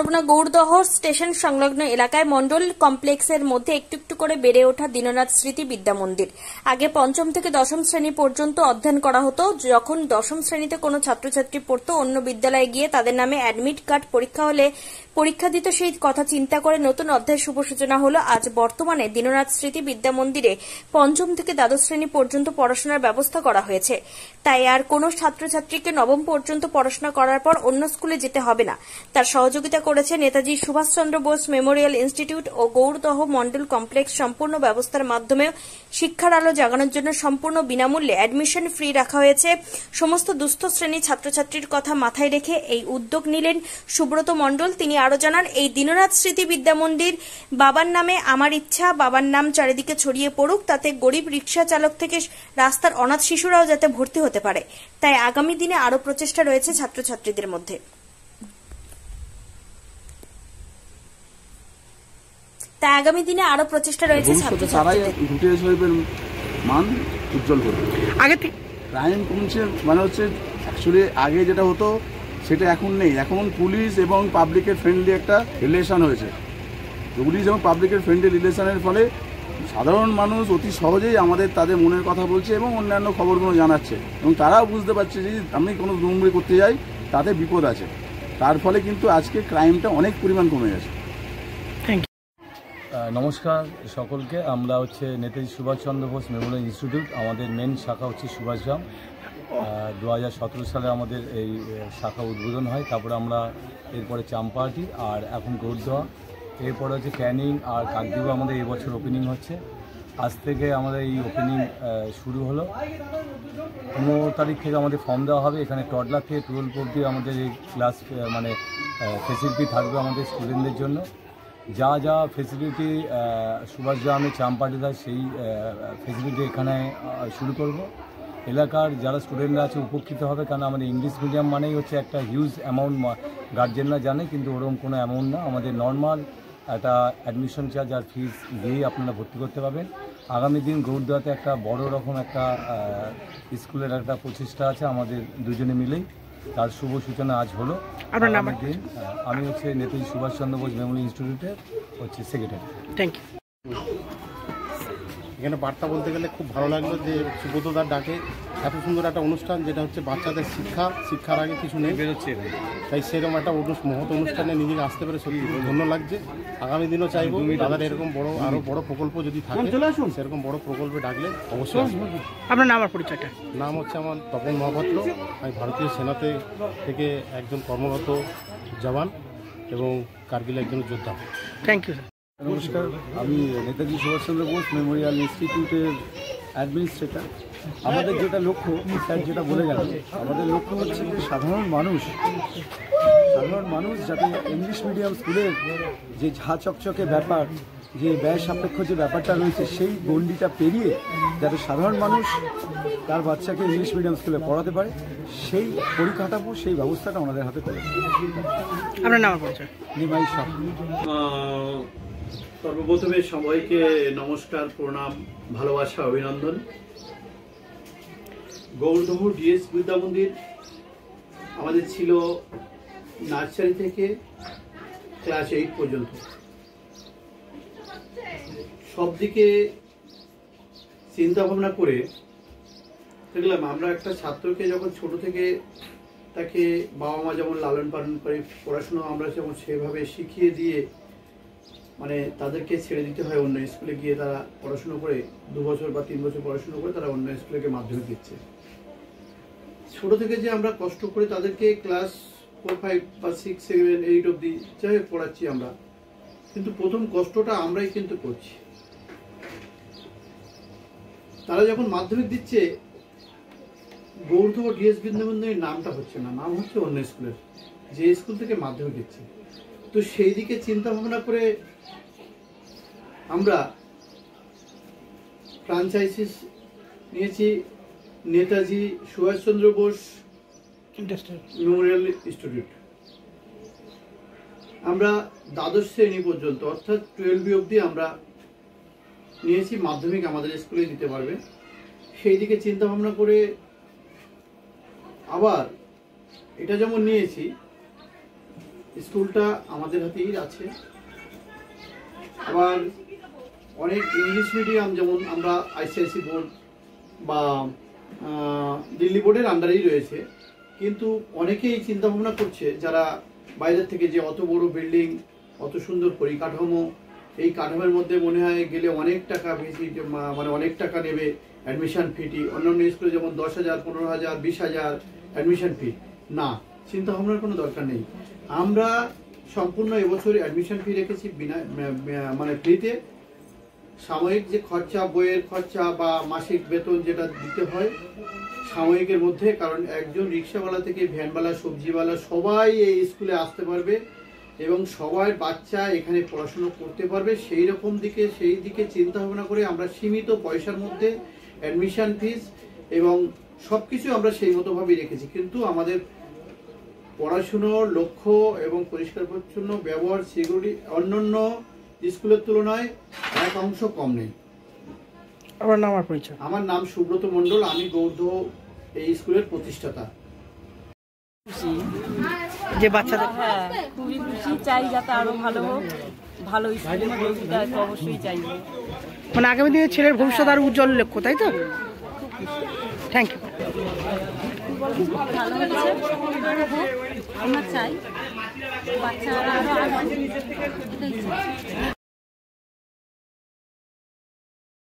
চন্দ্রবনা Gourdaha station সংলগ্ন এলাকায় মন্ডল কমপ্লেক্সের মধ্যে একটু একটু করে বেড়ে ওঠা দীননাথ স্মৃতি বিদ্যা মন্দির। আগে পঞ্চম থেকে দশম শ্রেণী পর্যন্ত অধ্যয়ন করা হতো। যখন দশম শ্রেণীতে কোনো ছাত্রছাত্রী পড়তো, অন্য বিদ্যালয়ে গিয়ে তাদের নামে অ্যাডমিট কার্ড পরীক্ষা হলে পরীক্ষা দিত। সেই কথা চিন্তা করে নতুন অধ্যায়ের শুভ সূচনা হলো। আজ বর্তমানে দীননাথ স্মৃতি বিদ্যা মন্দিরে পঞ্চম থেকে দ্বাদশ শ্রেণী পর্যন্ত পড়াশোনার ব্যবস্থা করা হয়েছে। তাই আর কোনো ছাত্রছাত্রীকে নবম পর্যন্ত পড়াশোনা করার পর অন্য স্কুলে যেতে হবে না। তার সহযোগিতা করেছে নেতাজি সুভাষচন্দ্র বোস মেমোরিয়াল ইনস্টিটিউট ও গৌড়দহ মন্ডল কমপ্লেক্স। সম্পূর্ণ ব্যবস্থার মাধ্যমে শিক্ষার আলো জাগানোর জন্য সম্পূর্ণ বিনামূল্যে অ্যাডমিশন ফ্রি রাখা হয়েছে। সমস্ত দুস্থ শ্রেণীর ছাত্রছাত্রীর কথা মাথায় রেখে এই উদ্যোগ নিলেন সুব্রত মন্ডল। তিনি আরো জানান, এই দীননাথ স্মৃতি বিদ্যা মন্দির বাবার নামে আমার ইচ্ছা, বাবার নাম চারিদিকে ছড়িয়ে পড়ুক, তাতে গরিব রিক্সা চালক থেকে রাস্তার অনাথ শিশুরাও যাতে ভর্তি হতে পারে। তাই আগামী দিনে আরো প্রচেষ্টা রয়েছে ছাত্রছাত্রীদের মধ্যে। মান উজ্জ্বল করবে। আগে ক্রাইম কমছে, মানে হচ্ছে অ্যাকচুয়ালি আগে যেটা হতো সেটা এখন নেই। এখন পুলিশ এবং পাবলিকের ফ্রেন্ডলি একটা রিলেশন হয়েছে। পুলিশ এবং পাবলিকের ফ্রেন্ডলি রিলেশনের ফলে সাধারণ মানুষ অতি সহজেই তাদের মনের কথা বলছে এবং অন্যান্য খবরগুলো জানাচ্ছে, এবং তারাও বুঝতে পারছে যে আমি কোনো দুর্নীতি করতে যাই তাতে বিপদ আছে। তার ফলে কিন্তু আজকে ক্রাইমটা অনেক পরিমাণ কমে গেছে। নমস্কার সকলকে। আমরা হচ্ছে নেতাজি সুভাষচন্দ্র বোস মেমোরিয়াল ইনস্টিটিউট, আমাদের মেন শাখা হচ্ছে সুভাষগ্রাম। 2017 সালে আমাদের এই শাখা উদ্বোধন হয়। তারপরে আমরা এরপরে চাম্পাহাটি আর এখন গৌড়দহ, এরপরে হচ্ছে ক্যানিং আর কাকদ্বীপে আমাদের এই বছর ওপেনিং হচ্ছে। আজ থেকে আমাদের এই ওপেনিং শুরু হলো। 15 তারিখ থেকে আমাদের ফর্ম দেওয়া হবে। এখানে টডলার থেকে 12 অবধি আমাদের এই ক্লাস মানে ফেসিলিটি থাকবে আমাদের স্টুডেন্টদের জন্য। যা যা ফেসিলিটি সুভাষগ্রামে চাম্পাহাটি দেয় সেই ফেসিলিটি এখানে শুরু করব। এলাকার যারা স্টুডেন্টরা আছে উপকৃত হবে, কারণ আমাদের ইংলিশ মিডিয়াম মানেই হচ্ছে একটা হিউজ অ্যামাউন্ট গার্জেনরা জানে, কিন্তু ওরকম কোনো অ্যামাউন্ট না। আমাদের নর্মাল একটা অ্যাডমিশন চার্জ আর ফিস দিয়েই আপনারা ভর্তি করতে পারবেন। আগামী দিন গৌড়দহতে একটা বড় রকম একটা স্কুলের একটা প্রচেষ্টা আছে আমাদের দুজনে মিলেই, তার শুভ সূচনা আজ হলো। আগামী দিন আমি হচ্ছে নেতাজি সুভাষচন্দ্র বোস মেমোরিয়াল ইনস্টিটিউটের হচ্ছে সেক্রেটারি। Thank you. এখানে বার্তা বলতে গেলে খুব ভালো লাগলো যে সুব্রতদার ডাকে এত সুন্দর একটা অনুষ্ঠান, যেটা হচ্ছে বাচ্চাদের শিক্ষার আগে কিছু নেই বেরোচ্ছে, তাই সেরকম একটা মহৎ অনুষ্ঠানে নিজেকে আসতে পেরে সত্যি ধন্য লাগছে। আগামী দিনও চাইবো তাদের এরকম আরও বড় প্রকল্প যদি থাকে, সেরকম বড় প্রকল্পে ডাকলে অবশ্যই আসবো। আপনার নাম আর পরিচয়টা? নাম হচ্ছে আমার তপন মহাপাত্র। আমি ভারতীয় সেনাতে থেকে একজন কর্মরত জওয়ান এবং কার্গিল একজন যোদ্ধা। Thank you sir. নমস্কার, আমি নেতাজি সুভাষচন্দ্র বোস মেমোরিয়াল ইনস্টিটিউটের অ্যাডমিনিস্ট্রেটর। আমাদের যেটা লক্ষ্য, স্যার যেটা বলে গেল, আমাদের লক্ষ্য হচ্ছে যে সাধারণ মানুষ যাতে ইংলিশ মিডিয়াম স্কুলের যে ঝা চকচকে ব্যাপার, যে ব্যয় সাপেক্ষ যে ব্যাপারটা রয়েছে, সেই গণ্ডিটা পেরিয়ে যাতে সাধারণ মানুষ তার বাচ্চাকে ইংলিশ মিডিয়াম স্কুলে পড়াতে পারে, সেই পরিকাঠামো, সেই ব্যবস্থাটা ওনাদের হাতে করে। আপনার নাম পরিচয়? নিমাই শাহ। সর্বপ্রথমে সবাইকে নমস্কার, প্রণাম, ভালোবাসা, অভিনন্দন। গৌড়দহ ডিএস বিদ্যা মন্দির আমাদের ছিল নার্সারি থেকে ক্লাস 8 পর্যন্ত। সব দিকে চিন্তা ভাবনা করে দেখলাম আমরা একটা ছাত্রকে যখন ছোট থেকে তাকে বাবা মা যেমন লালন পালন করে, পড়াশোনা আমরা যেমন সেভাবে শিখিয়ে দিয়ে মানে তাদেরকে ছেড়ে দিতে হয় অন্য স্কুলে গিয়ে, তারা পড়াশুনো করে 2 বছর বা 3 বছর পড়াশুনো করে তারা অন্য স্কুলে গিয়ে মাধ্যমিক দিচ্ছে। ছোট থেকে যে আমরা কষ্ট করে তাদেরকে ক্লাস 4, 5 বা 6, 7, 8 অবধি যাই পড়াচ্ছি আমরা, কিন্তু প্রথম কষ্টটা আমরাই কিন্তু করছি। তারা যখন মাধ্যমিক দিচ্ছে, গৌড়দহ ডিএস বিদ্যা মন্দিরের নামটা হচ্ছে না, নাম হচ্ছে অন্য স্কুলের, যে স্কুল থেকে মাধ্যমিক দিচ্ছে। তো সেই দিকে চিন্তা ভাবনা করে আমরা ফ্রাঞ্চাইজিস নিয়েছি নেতাজি সুভাষচন্দ্র বোস মেমোরিয়াল ইনস্টিটিউট। আমরা দ্বাদশ শ্রেণী পর্যন্ত অর্থাৎ 12 অবধি আমরা নিয়েছি, মাধ্যমিক আমাদের স্কুলে দিতে পারবে। সেই দিকে চিন্তা ভাবনা করে আবার এটা যেমন নিয়েছি, স্কুলটা আমাদের হাতেই আছে। আবার অনেক ইংলিশ মিডিয়াম, যেমন আমরা আইসিআইসি বোর্ড বা দিল্লি বোর্ডের আন্ডারেই রয়েছে, কিন্তু অনেকেই চিন্তা ভাবনা করছে যারা বাইরের থেকে যে অত বড় বিল্ডিং, অত সুন্দর পরিকাঠামো, এই কাঠামোর মধ্যে মনে হয় গেলে অনেক টাকা বেশি, মানে অনেক টাকা নেবে অ্যাডমিশন ফিটি। অন্যান্য স্কুলে যেমন 10,000, 15,000, 20,000 অ্যাডমিশন ফি। না, চিন্তা ভাবনার কোনো দরকার নেই। আমরা সম্পূর্ণ এবছর অ্যাডমিশন ফি রেখেছি বিনা, মানে ফ্রিতে। সাময়িক যে খরচা, বইয়ের খরচা বা মাসিক বেতন যেটা দিতে হয় সাময়িকের মধ্যে, কারণ একজন রিক্সাওয়ালা থেকে ভ্যানওয়ালা, সবজিওয়ালা সবাই এই স্কুলে আসতে পারবে এবং সবাই বাচ্চা এখানে পড়াশুনো করতে পারবে। সেই দিকে চিন্তা ভাবনা করে আমরা সীমিত পয়সার মধ্যে অ্যাডমিশন ফিস এবং সব কিছু আমরা সেই মতোভাবেই রেখেছি। কিন্তু আমাদের পড়াশুনোর লক্ষ্য এবং পরিষ্কার পরিচ্ছন্ন ব্যবহার, সিকিউরিটি অন্যান্য স্কুলের তুলনায় এক অংশ কম নেই। আপনার নাম আর পরিচয়? আমার নাম সুব্রত মণ্ডল, আমি গৌড় এই স্কুলের প্রতিষ্ঠাতা। যে বাচ্চাদের খুবই খুশি, চাই যাতে আরো ভালো হোক, ভালো স্কুলের প্রতিটা তো অবশ্যই চাইবো। মানে আগামী দিনে ছেলের ভবিষ্যৎ আর উজ্জ্বল লক্ষ্য, তাই তো? Thank you. ভালো হচ্ছে, আমরা চাই বাচ্চারা আরো এটাই চাই।